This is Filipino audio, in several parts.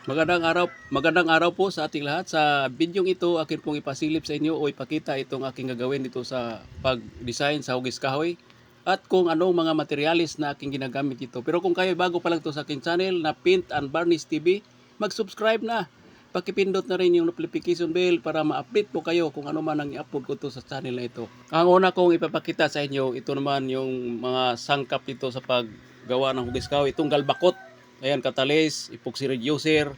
Magandang araw po sa ating lahat. Sa bidyong ito, akin pong ipasilip sa inyo o ipakita itong aking gagawin dito sa pag-design sa hugis kahoy at kung anong mga materialis na aking ginagamit dito. Pero kung kayo bago pa lang to sa aking channel na Paint and Varnish TV, mag-subscribe na. Pakipindot na rin yung notification bell para ma-update po kayo kung ano man ang i-upload ko to sa channel na ito. Ang una kong ipapakita sa inyo, ito naman yung mga sangkap dito sa paggawa ng hugis kahoy. Itong galbakot. Ayan, katalis, epoxy reducer,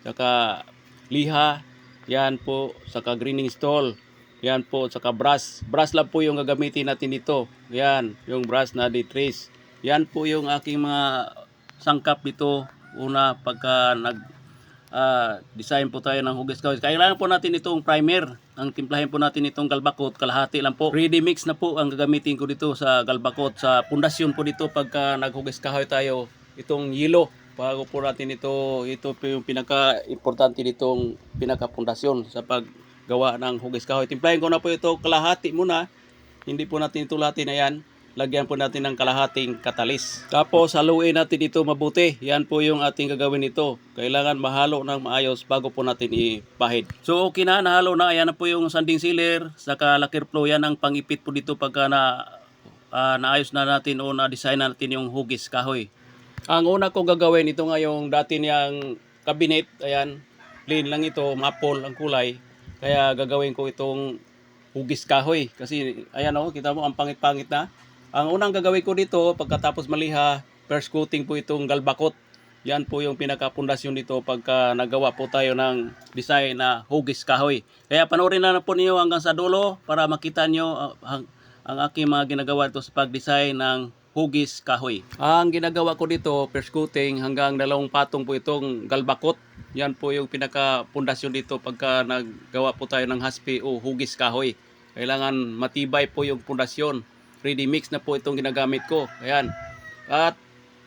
saka liha, yan po, saka greening stall, yan po, saka brush. Brush lang po yung gagamitin natin dito. Yan, yung brush na D-trace. Yan po yung aking mga sangkap dito. Una, pagka design po tayo ng hugis kahoy. Kailangan po natin itong primer. Ang timplahin po natin itong galbakot, kalahati lang po. Ready mix na po ang gagamitin ko dito sa galbakot. Sa pundasyon po dito pagka naghugis kahoy tayo, itong yelo. Bago po natin ito po yung pinaka-importante nitong pinaka-pundasyon sa paggawa ng hugis kahoy. Timplahin ko na po ito kalahati muna. Hindi po natin ito lahat na yan. Lagyan po natin ng kalahating katalis. Tapos haluin natin ito mabuti. Yan po yung ating gagawin nito. Kailangan mahalo ng maayos bago po natin ipahid. So okay na, nahalo na. Ayan na po yung sanding sealer. Saka lacquer flow. Yan ang pangipit po dito pagka naayos na natin o na-design na natin yung hugis kahoy. Ang una kong gagawin, ito nga yung dati niyang cabinet. Ayan, plain lang ito, maple ang kulay. Kaya gagawin ko itong hugis kahoy. Kasi ayan o, kita mo ang pangit-pangit na. Ang unang gagawin ko dito, pagkatapos maliha, first coating po itong galbakot. Yan po yung pinakapundasyon dito pagka nagawa po tayo ng design na hugis kahoy. Kaya panoorin na po niyo hanggang sa dulo para makita nyo ang aking mga ginagawa ito sa pag-design ng hugis kahoy. Ang ginagawa ko dito, first coating hanggang 2 patong po itong galbakot. Yan po yung pinaka-pundasyon dito pagka naggawa po tayo ng haspi o hugis kahoy. Kailangan matibay po yung pundasyon. Ready mix na po itong ginagamit ko. Ayan. At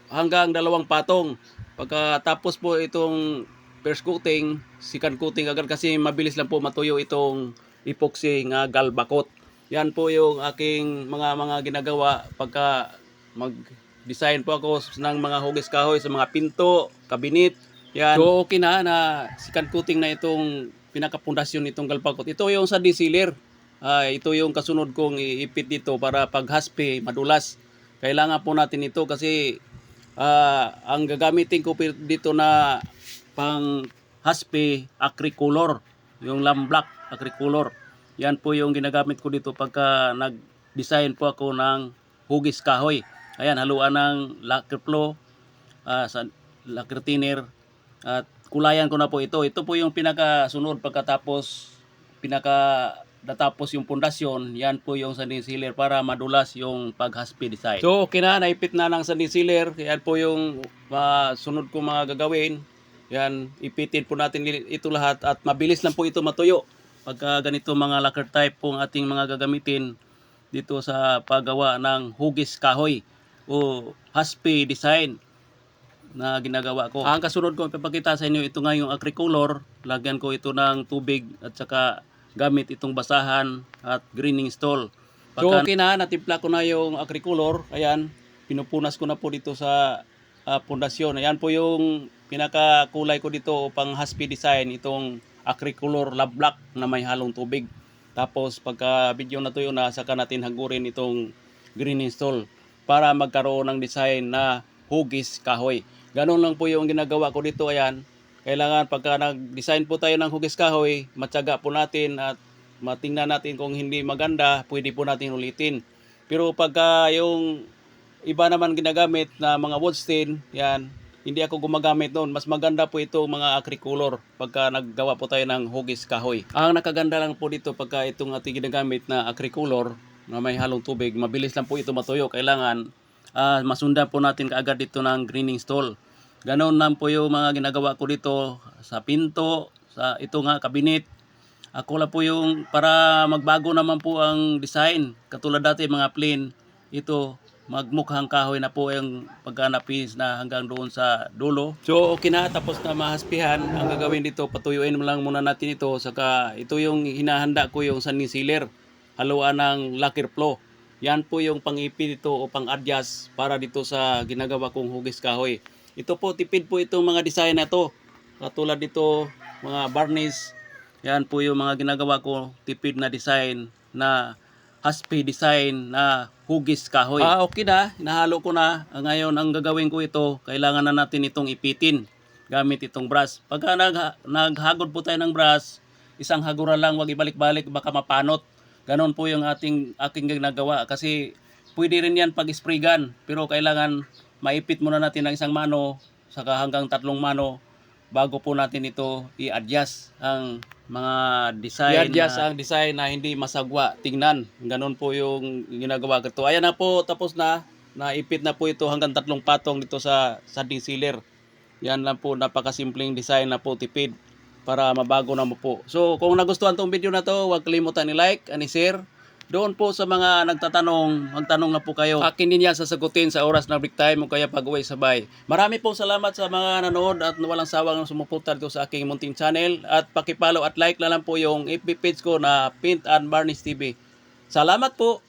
hanggang 2 patong. Pagkatapos po itong first coating, second coating agad kasi mabilis lang po matuyo itong epoxy nga galbakot. Yan po yung aking mga ginagawa pagka mag-design po ako ng mga hugis kahoy sa mga pinto, kabinet. Yan. So okay na second coating na itong pinakapundasyon nitong galbakot. Ito yung sa D-sealer. Ito yung kasunod kong iipit dito para pag haspi madulas. Kailangan po natin ito kasi ang gagamitin ko dito na pang haspi acricolor, yung lamblock acricolor. Yan po yung ginagamit ko dito pagka nag-design po ako ng hugis kahoy. Ayan, haluan ng lacquer flow, sa lacquer thinner, at kulayan ko na po ito. Ito po yung pinakasunod pagkatapos natapos yung pundasyon. Yan po yung sanding sealer para madulas yung paghaspi design. So okay na, naipit na ng sanding sealer. Yan po yung sunod ko mga gagawin. Yan, ipitin po natin ito lahat at mabilis lang po ito matuyo. Pagka ganito mga lacquer type po ang ating mga gagamitin dito sa paggawa ng hugis kahoy o haspi design na ginagawa ko. Ang kasunod ko ipapakita sa inyo, ito nga yung acricolor. Lagyan ko ito ng tubig at saka gamit itong basahan at greening stall. So okay na, natimpla ko na yung acricolor. Ayan, pinupunas ko na po dito sa pundasyon. Ayan po yung pinakakulay ko dito pang haspi design, itong acricolor lab black na may halong tubig. Tapos pagka video na to yun, saka natin hagurin itong greening stall para magkaroon ng design na hugis kahoy. Ganon lang po yung ginagawa ko dito. Ayan, kailangan pagka nag-design po tayo ng hugis kahoy, matyaga po natin at matingnan natin kung hindi maganda, pwede po natin ulitin. Pero pagka yung iba naman ginagamit na mga wood stain, yan, hindi ako gumagamit noon. Mas maganda po ito mga acricolor pagka naggawa po tayo ng hugis kahoy. Ang nakaganda lang po dito pagka itong ating ginagamit na acricolor na may halong tubig, mabilis lang po ito matuyo. Kailangan masundan po natin kaagad dito ng greening stall. Ganon lang po yung mga ginagawa ko dito sa pinto, sa ito nga kabinet. Ako lang po yung para magbago naman po ang design. Katulad dati mga plain, ito magmukhang kahoy na po yung pagkanapis na hanggang doon sa dulo. So okay na, tapos na mahaspihan. Ang gagawin dito, patuyuin lang muna natin ito. Saka ito yung hinahanda ko, yung sanding sealer. Haluan ng lacquer flow. Yan po yung pang-ipi dito o pang-adjust para dito sa ginagawa kong hugis kahoy. Ito po, tipid po itong mga design na to. katulad dito, mga varnish. Yan po yung mga ginagawa ko, tipid na design na haspi design na hugis kahoy. Okay na, nahalo ko na. Ngayon, ang gagawin ko ito, kailangan na natin itong ipitin gamit itong brush. Pagka naghagod po tayo ng brush, isang haguran lang, wag ibalik-balik, baka mapanot. Ganon po yung aking ginagawa. Kasi pwede rin yan pag spray gun, pero kailangan maipit muna natin ng isang mano, saka hanggang 3 mano, bago po natin ito i-adjust ang mga design. I-adjust ang design na hindi masagwa. Tingnan. Ganon po yung ginagawa ko ito. Ayan na po, tapos na. Naipit na po ito hanggang 3 patong dito sa sanding sealer. Yan lang po, napakasimpleng design na po, tipid para mabago na mo po. So, kung nagustuhan tong video na to, huwag kalimutan i-like and i-share. Doon po sa mga nagtatanong, magtanong na po kayo. Akin din yan sasagutin sa oras na break time o kaya pag-uwi sabay. Marami pong salamat sa mga nanood at walang sawang sumuporta dito sa aking munting channel. At pakipollow at like na lang po yung FB page ko na Paint and Varnish TV. Salamat po!